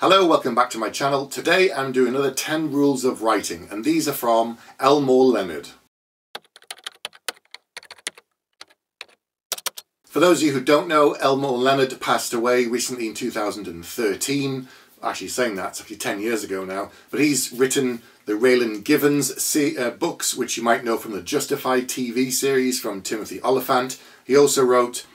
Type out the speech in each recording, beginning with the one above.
Hello, welcome back to my channel. Today I'm doing another 10 rules of writing, and these are from Elmore Leonard. For those of you who don't know, Elmore Leonard passed away recently in 2013. Actually saying that, it's actually 10 years ago now. But he's written the Raylan Givens books, which you might know from the Justified TV series from Timothy Oliphant. He also wrote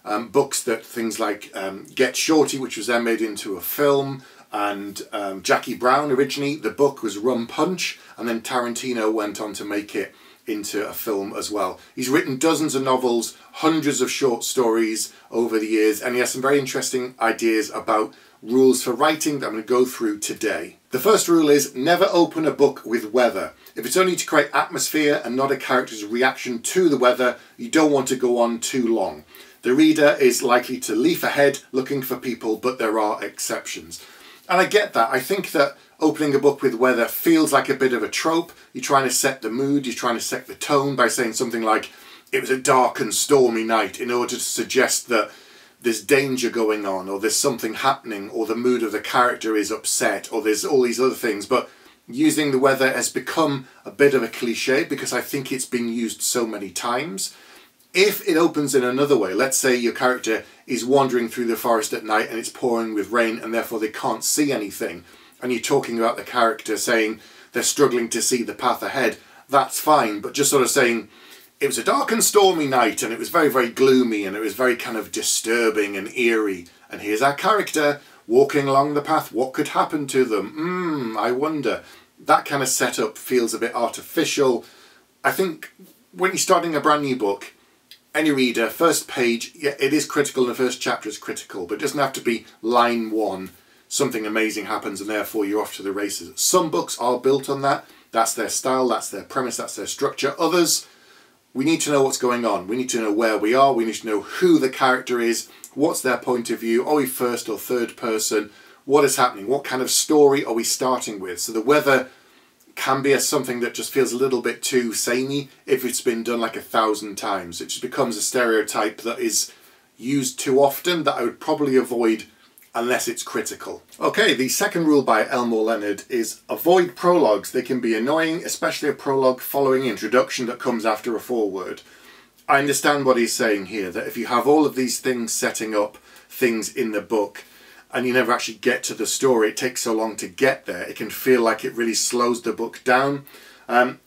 books that things like Get Shorty, which was then made into a film, and Jackie Brown originally. The book was Rum Punch, and then Tarantino went on to make it into a film as well. He's written dozens of novels, hundreds of short stories over the years, and he has some very interesting ideas about rules for writing that I'm going to go through today. The first rule is never open a book with weather. If it's only to create atmosphere and not a character's reaction to the weather, you don't want to go on too long. The reader is likely to leaf ahead looking for people, but there are exceptions. And I get that. I think that opening a book with weather feels like a bit of a trope. You're trying to set the mood, you're trying to set the tone by saying something like, it was a dark and stormy night, in order to suggest that there's danger going on, or there's something happening, or the mood of the character is upset, or there's all these other things. But using the weather has become a bit of a cliche because I think it's been used so many times. If it opens in another way, let's say your character is wandering through the forest at night and it's pouring with rain and therefore they can't see anything, and you're talking about the character saying they're struggling to see the path ahead, that's fine. But just sort of saying, it was a dark and stormy night and it was very, very gloomy and it was very kind of disturbing and eerie, and here's our character walking along the path, what could happen to them? I wonder. That kind of setup feels a bit artificial. I think when you're starting a brand new book, any reader, first page, yeah, it is critical, and the first chapter is critical, but it doesn't have to be line one, something amazing happens and therefore you're off to the races. Some books are built on that. That's their style, that's their premise, that's their structure. Others, we need to know what's going on. We need to know where we are. We need to know who the character is, what's their point of view. Are we first or third person? What is happening? What kind of story are we starting with? So the weather can be something that just feels a little bit too samey if it's been done like 1,000 times. It just becomes a stereotype that is used too often that I would probably avoid unless it's critical. Okay, the second rule by Elmore Leonard is avoid prologues. They can be annoying, especially a prologue following introduction that comes after a foreword. I understand what he's saying here, that if you have all of these things setting up things in the book and you never actually get to the story, it takes so long to get there, it can feel like it really slows the book down.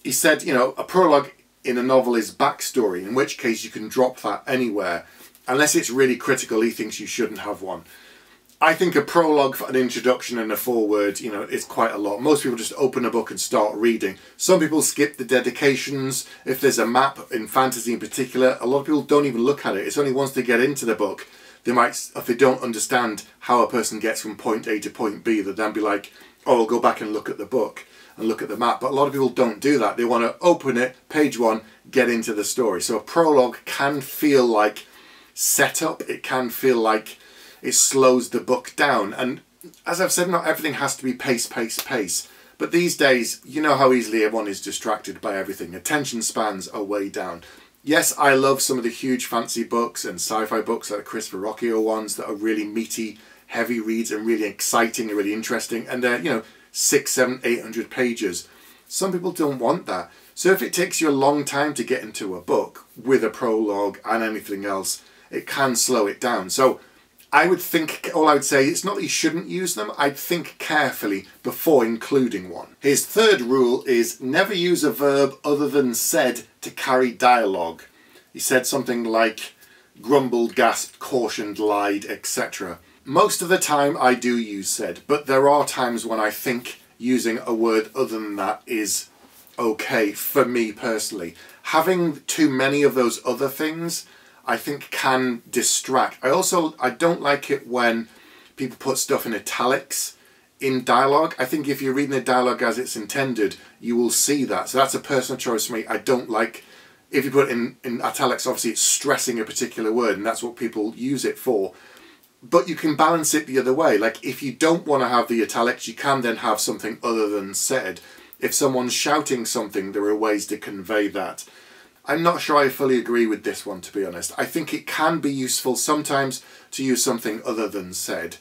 He said, you know, a prologue in a novel is backstory, in which case you can drop that anywhere. Unless it's really critical, he thinks you shouldn't have one. I think a prologue for an introduction and a foreword, you know, is quite a lot. Most people just open a book and start reading. Some people skip the dedications. If there's a map, in fantasy in particular, a lot of people don't even look at it. It's only once they get into the book, they might, if they don't understand how a person gets from point A to point B, they'll then be like, oh, I'll go back and look at the book and look at the map. But a lot of people don't do that. They want to open it, page one, get into the story. So a prologue can feel like setup. It can feel like it slows the book down. And as I've said, not everything has to be pace, pace, pace. But these days, you know how easily everyone is distracted by everything. Attention spans are way down. Yes, I love some of the huge fancy books and sci-fi books like the Christopher Rocchio ones that are really meaty, heavy reads and really exciting and really interesting. And they're, you know, 600, 700, 800 pages. Some people don't want that. So if it takes you a long time to get into a book with a prologue and anything else, it can slow it down. So I would think, all I would say, it's not that you shouldn't use them, I'd think carefully before including one. His third rule is never use a verb other than said to carry dialogue. He said something like grumbled, gasped, cautioned, lied, etc. Most of the time I do use said, but there are times when I think using a word other than that is okay for me personally. Having too many of those other things I think can distract. I don't like it when people put stuff in italics in dialogue. I think if you're reading the dialogue as it's intended, you will see that. So that's a personal choice for me. I don't like, if you put it in italics, obviously it's stressing a particular word and that's what people use it for. But you can balance it the other way. Like if you don't want to have the italics, you can then have something other than said. If someone's shouting something, there are ways to convey that. I'm not sure I fully agree with this one, to be honest. I think it can be useful sometimes to use something other than said.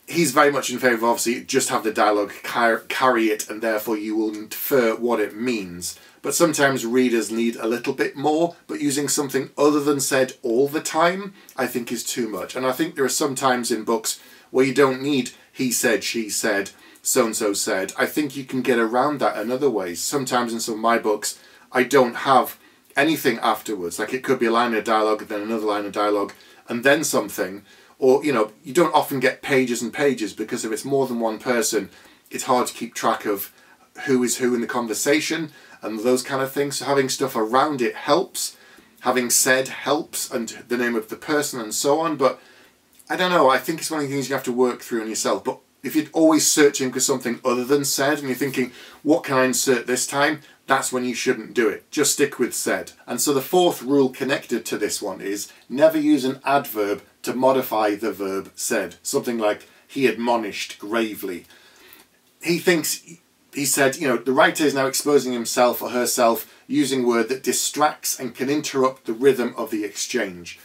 He's very much in favour of, obviously, just have the dialogue carry it, and therefore you will infer what it means. But sometimes readers need a little bit more, but using something other than said all the time, I think is too much. And I think there are some times in books where you don't need he said, she said, so-and-so said. I think you can get around that in other ways. Sometimes in some of my books, I don't have anything afterwards. Like it could be a line of dialogue, then another line of dialogue, and then something. Or, you know, you don't often get pages and pages, because if it's more than one person, it's hard to keep track of who is who in the conversation and those kind of things. So having stuff around it helps. Having said helps, and the name of the person and so on. But I don't know, I think it's one of the things you have to work through on yourself. But if you're always searching for something other than said, and you're thinking, what can I insert this time? That's when you shouldn't do it. Just stick with said. And so the fourth rule connected to this one is never use an adverb to modify the verb said. Something like, he admonished gravely. He said, you know, the writer is now exposing himself or herself using a word that distracts and can interrupt the rhythm of the exchange.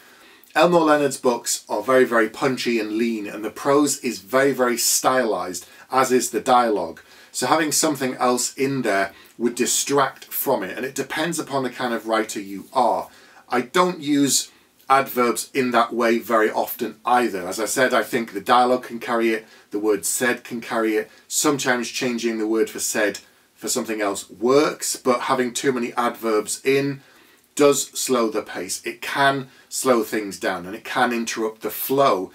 Elmore Leonard's books are very, very punchy and lean, and the prose is very, very stylised, as is the dialogue. So having something else in there would distract from it, and it depends upon the kind of writer you are. I don't use adverbs in that way very often either. As I said, I think the dialogue can carry it, the word said can carry it. Sometimes changing the word for said for something else works, but having too many adverbs in does slow the pace. It can slow things down, and it can interrupt the flow.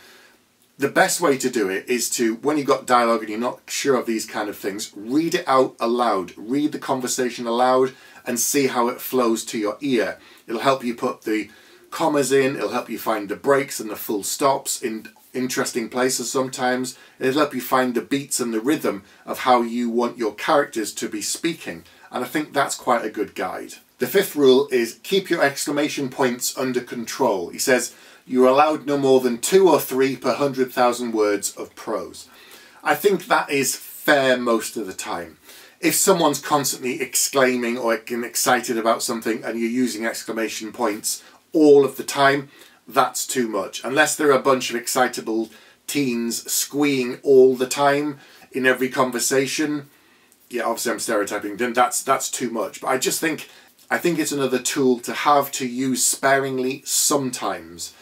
The best way to do it is to, when you've got dialogue and you're not sure of these kind of things, read it out aloud. Read the conversation aloud and see how it flows to your ear. It'll help you put the commas in, it'll help you find the breaks and the full stops in interesting places sometimes. It'll help you find the beats and the rhythm of how you want your characters to be speaking. And I think that's quite a good guide. The fifth rule is keep your exclamation points under control. He says, you're allowed no more than 2 or 3 per 100,000 words of prose. I think that is fair most of the time. If someone's constantly exclaiming or getting excited about something and you're using exclamation points all of the time, that's too much. Unless there are a bunch of excitable teens squeeing all the time in every conversation, yeah, obviously I'm stereotyping, then that's too much. But I think it's another tool to have to use sparingly sometimes.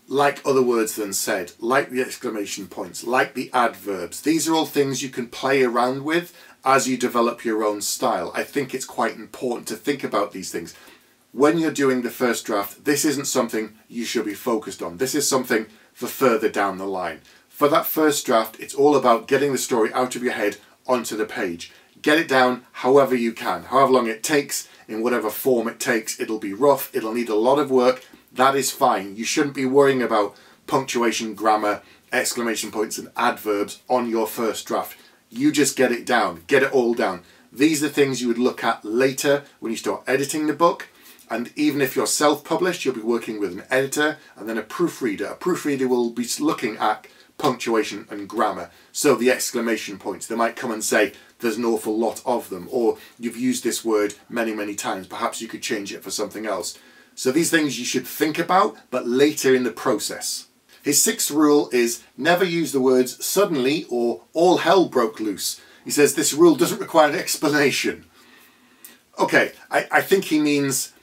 Like other words than said, like the exclamation points, like the adverbs. These are all things you can play around with as you develop your own style. I think it's quite important to think about these things. When you're doing the first draft, this isn't something you should be focused on. This is something for further down the line. For that first draft, it's all about getting the story out of your head onto the page. Get it down however you can, however long it takes, in whatever form it takes. It'll be rough, it'll need a lot of work. That is fine. You shouldn't be worrying about punctuation, grammar, exclamation points and adverbs on your first draft. You just get it down, get it all down. These are things you would look at later when you start editing the book. And even if you're self-published, you'll be working with an editor and then a proofreader. A proofreader will be looking at punctuation and grammar. So the exclamation points, they might come and say, there's an awful lot of them, or you've used this word many, many times. Perhaps you could change it for something else. So these things you should think about, but later in the process. His sixth rule is never use the words suddenly or all hell broke loose. He says this rule doesn't require an explanation. Okay, I think he means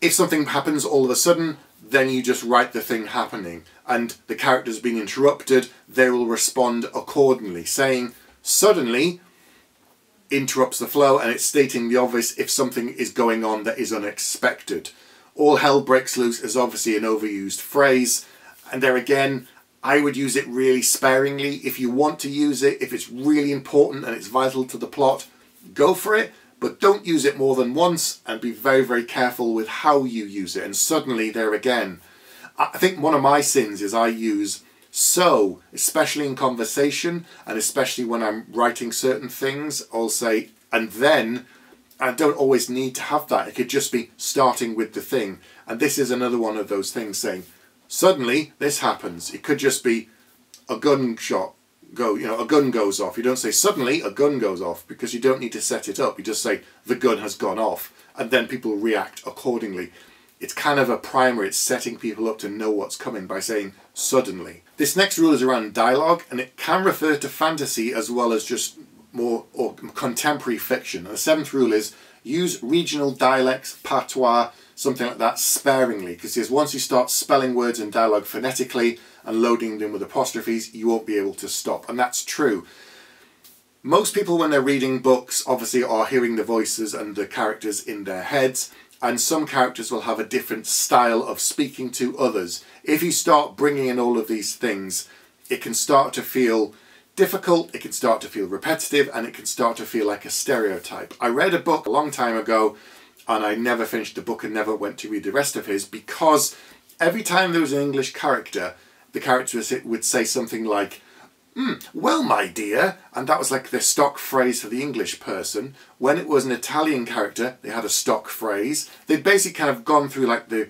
if something happens all of a sudden, then you just write the thing happening, and the character's being interrupted, they will respond accordingly. Saying suddenly interrupts the flow, and it's stating the obvious if something is going on that is unexpected. All hell breaks loose is obviously an overused phrase, and there again, I would use it really sparingly. If you want to use it, if it's really important and it's vital to the plot, go for it, but don't use it more than once, and be very, very careful with how you use it. And suddenly, there again, I think one of my sins is I use so, especially in conversation, and especially when I'm writing certain things, I'll say, and then. I don't always need to have that. It could just be starting with the thing. And this is another one of those things saying, suddenly this happens. It could just be a gunshot a gun goes off. You don't say suddenly a gun goes off, because you don't need to set it up. You just say the gun has gone off, and then people react accordingly. It's kind of a primer. It's setting people up to know what's coming by saying suddenly. This next rule is around dialogue, and it can refer to fantasy as well as just more or contemporary fiction. And the seventh rule is use regional dialects, patois, something like that, sparingly, because once you start spelling words in dialogue phonetically and loading them with apostrophes, you won't be able to stop. And that's true. Most people, when they're reading books, obviously are hearing the voices and the characters in their heads, and some characters will have a different style of speaking to others. If you start bringing in all of these things, it can start to feel difficult, it can start to feel repetitive, and it can start to feel like a stereotype. I read a book a long time ago, and I never finished the book and never went to read the rest of his, because every time there was an English character, the character would say something like, well, my dear, and that was like the stock phrase for the English person. When it was an Italian character, they had a stock phrase. They'd basically kind of gone through like the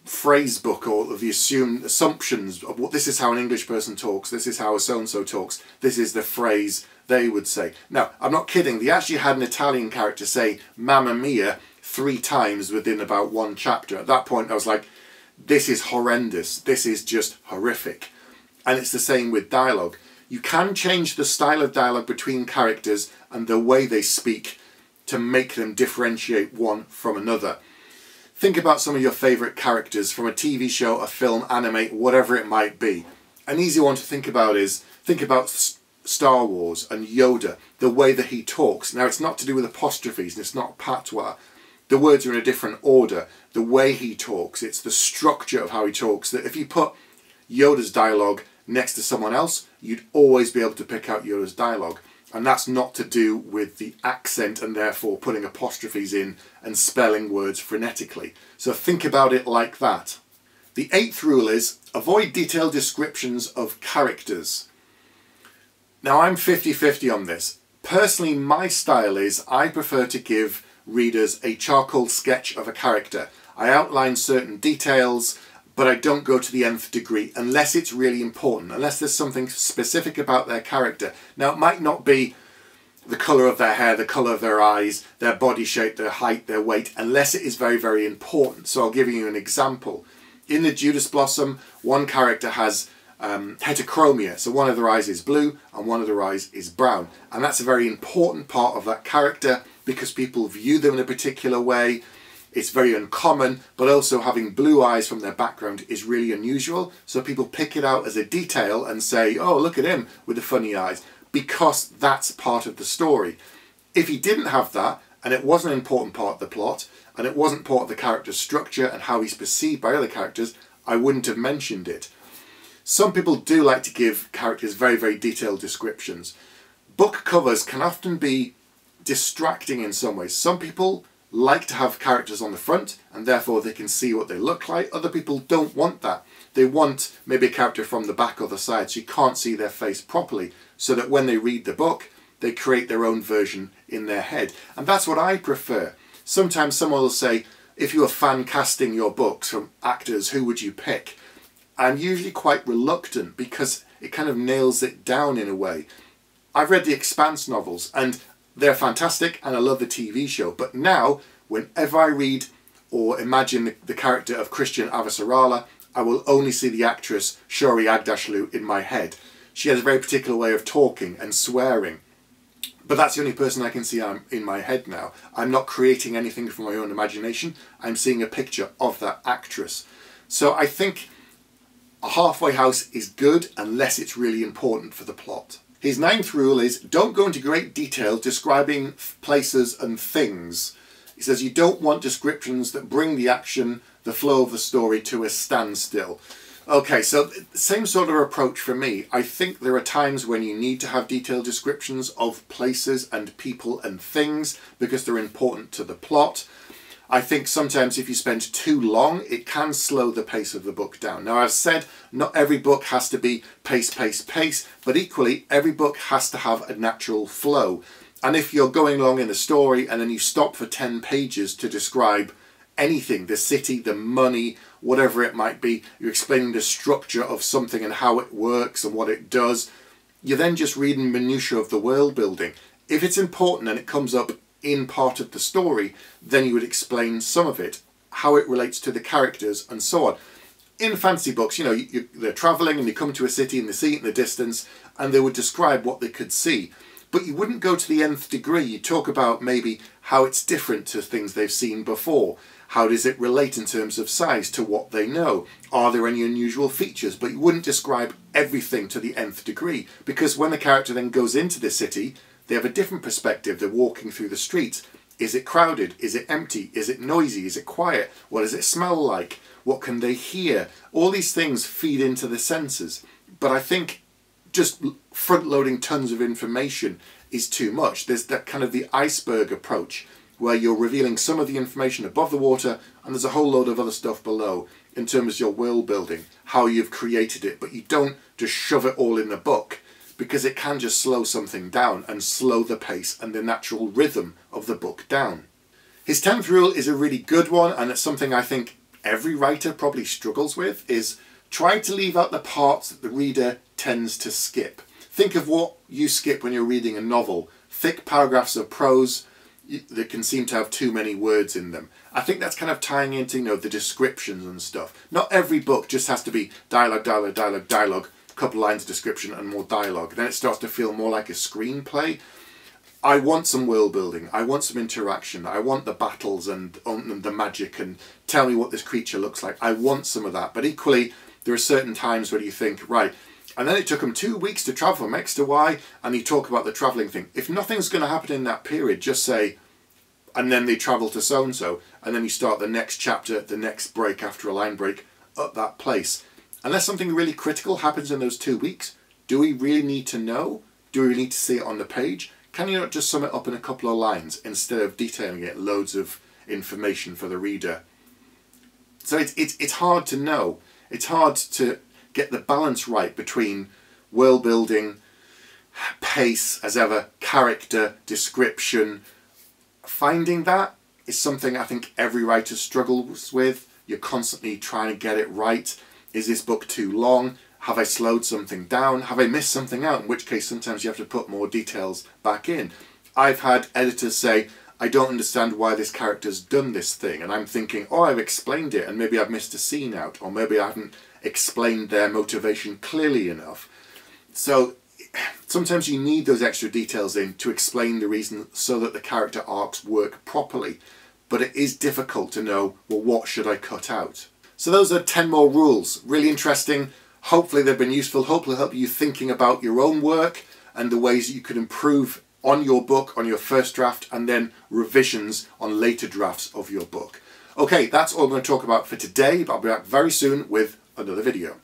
phrase book or of the assumptions of what this is how an English person talks, this is how a so-and-so talks, this is the phrase they would say. Now, I'm not kidding, they actually had an Italian character say Mamma Mia 3 times within about 1 chapter. At that point I was like, this is horrendous, this is just horrific. And it's the same with dialogue. You can change the style of dialogue between characters and the way they speak to make them differentiate one from another. Think about some of your favourite characters from a TV show, a film, anime, whatever it might be. An easy one to think about is, think about Star Wars and Yoda, the way that he talks. Now, it's not to do with apostrophes and it's not patois. The words are in a different order. The way he talks, it's the structure of how he talks, that if you put Yoda's dialogue next to someone else, you'd always be able to pick out Yoda's dialogue. And that's not to do with the accent and therefore putting apostrophes in and spelling words phonetically. So think about it like that. The 8th rule is avoid detailed descriptions of characters. Now, I'm 50-50 on this. Personally, my style is I prefer to give readers a charcoal sketch of a character. I outline certain details, but I don't go to the nth degree unless it's really important, unless there's something specific about their character. Now, it might not be the colour of their hair, the colour of their eyes, their body shape, their height, their weight, unless it is very, very important. So I'll give you an example. In the Judas Blossom, one character has heterochromia, so one of their eyes is blue and one of their eyes is brown. And that's a very important part of that character because people view them in a particular way. It's very uncommon, but also having blue eyes from their background is really unusual. So people pick it out as a detail and say, oh, look at him with the funny eyes, because that's part of the story. If he didn't have that, and it wasn't an important part of the plot, and it wasn't part of the character's structure and how he's perceived by other characters, I wouldn't have mentioned it. Some people do like to give characters very, very detailed descriptions. Book covers can often be distracting in some ways. Some people like to have characters on the front and therefore they can see what they look like. Other people don't want that. They want maybe a character from the back or the side so you can't see their face properly, so that when they read the book they create their own version in their head. And that's what I prefer. Sometimes someone will say, if you were fan casting your books from actors, who would you pick? I'm usually quite reluctant because it kind of nails it down in a way. I've read the Expanse novels and they're fantastic and I love the TV show, but now whenever I read or imagine the character of Christian Avasarala, I will only see the actress Shori Agdashlu in my head. She has a very particular way of talking and swearing, but that's the only person I can see in my head now. I'm not creating anything from my own imagination, I'm seeing a picture of that actress. So I think a halfway house is good unless it's really important for the plot. His 9th rule is don't go into great detail describing places and things. He says you don't want descriptions that bring the action, the flow of the story to a standstill. Okay, so same sort of approach for me. I think there are times when you need to have detailed descriptions of places and people and things because they're important to the plot. I think sometimes if you spend too long, it can slow the pace of the book down. Now, I've said not every book has to be pace, pace, pace, but equally every book has to have a natural flow. And if you're going along in a story and then you stop for 10 pages to describe anything, the city, the money, whatever it might be, you're explaining the structure of something and how it works and what it does, you're then just reading minutiae of the world building. If it's important and it comes up in part of the story, then you would explain some of it. how it relates to the characters and so on. In fantasy books, you know, they're travelling and they come to a city and they see it in the distance and they would describe what they could see. But you wouldn't go to the nth degree. You talk about maybe how it's different to things they've seen before. How does it relate in terms of size to what they know? Are there any unusual features? But you wouldn't describe everything to the nth degree, because when the character then goes into the city, they have a different perspective. They're walking through the streets. Is it crowded? Is it empty? Is it noisy? Is it quiet? What does it smell like? What can they hear? All these things feed into the senses. But I think just front-loading tons of information is too much. There's that kind of the iceberg approach, where you're revealing some of the information above the water and there's a whole load of other stuff below in terms of your world building, how you've created it, but you don't just shove it all in the book, because it can just slow something down and slow the pace and the natural rhythm of the book down. His 10th rule is a really good one, and it's something I think every writer probably struggles with, is try to leave out the parts that the reader tends to skip. Think of what you skip when you're reading a novel. Thick paragraphs of prose that can seem to have too many words in them. I think that's kind of tying into, you know, the descriptions and stuff. Not every book just has to be dialogue, dialogue, dialogue, dialogue, a couple lines of description and more dialogue. Then it starts to feel more like a screenplay. I want some world building. I want some interaction. I want the battles and the magic and tell me what this creature looks like. I want some of that. But equally, there are certain times where you think, right, and then it took them 2 weeks to travel from X to Y, and you talk about the travelling thing. If nothing's going to happen in that period, just say, and then they travel to so-and-so, and then you start the next chapter, the next break after a line break, at that place. Unless something really critical happens in those 2 weeks, do we really need to know? Do we need to see it on the page? Can you not just sum it up in a couple of lines instead of detailing it loads of information for the reader? So it's hard to know. It's hard to get the balance right between world building, pace, as ever, character, description. Finding that is something I think every writer struggles with. You're constantly trying to get it right. Is this book too long? Have I slowed something down? Have I missed something out? In which case sometimes you have to put more details back in. I've had editors say, I don't understand why this character's done this thing. And I'm thinking, oh, I've explained it and maybe I've missed a scene out, or maybe I haven't explained their motivation clearly enough. So sometimes you need those extra details in to explain the reason so that the character arcs work properly. But it is difficult to know, well, what should I cut out? So those are 10 more rules. Really interesting. Hopefully they've been useful. Hopefully help you thinking about your own work and the ways that you could improve on your book, on your first draft, and then revisions on later drafts of your book. Okay, that's all I'm going to talk about for today, but I'll be back very soon with another video.